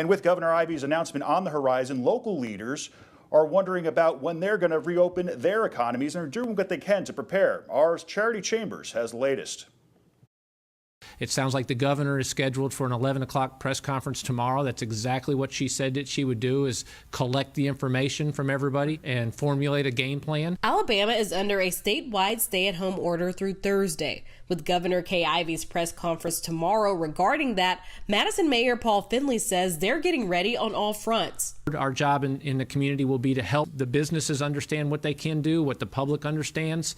And with Governor Ivey's announcement on the horizon, local leaders are wondering about when they're going to reopen their economies and are doing what they can to prepare. Our Charity Chambers has the latest. It sounds like the governor is scheduled for an 11 o'clock press conference tomorrow. That's exactly what she said that she would do, is collect the information from everybody and formulate a game plan. Alabama is under a statewide stay-at-home order through Thursday. With Governor Kay Ivey's press conference tomorrow regarding that, Madison Mayor Paul Finley says they're getting ready on all fronts. Our job in the community will be to help the businesses understand what they can do, what the public understands.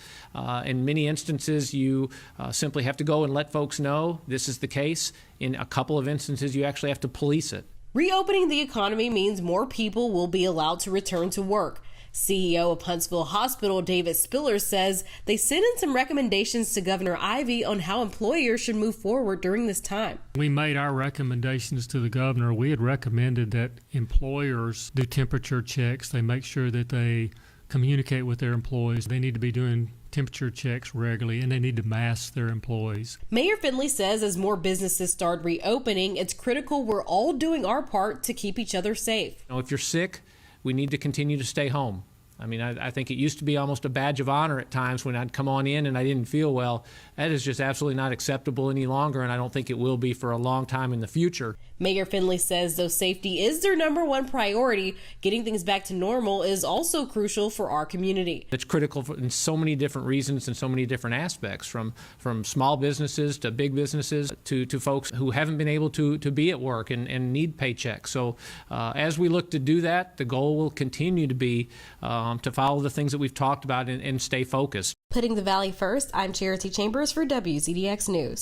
In many instances, you simply have to go and let folks know this is the case. In a couple of instances, you actually have to police it. Reopening the economy means more people will be allowed to return to work. CEO of Huntsville Hospital, David Spiller, says they sent in some recommendations to Governor Ivey on how employers should move forward during this time. We made our recommendations to the governor. We had recommended that employers do temperature checks. They make sure that they communicate with their employees. They need to be doing temperature checks regularly, and they need to mask their employees. Mayor Finley says as more businesses start reopening, it's critical we're all doing our part to keep each other safe. If you're sick, we need to continue to stay home. I mean, I think it used to be almost a badge of honor at times when I'd come on in and I didn't feel well. That is just absolutely not acceptable any longer, and I don't think it will be for a long time in the future. Mayor Finley says though safety is their #1 priority, getting things back to normal is also crucial for our community. It's critical in so many different reasons and so many different aspects, from small businesses to big businesses to folks who haven't been able to be at work and need paychecks. So as we look to do that, the goal will continue to be to follow the things that we've talked about and stay focused. Putting the Valley first, I'm Charity Chambers for WZDX News.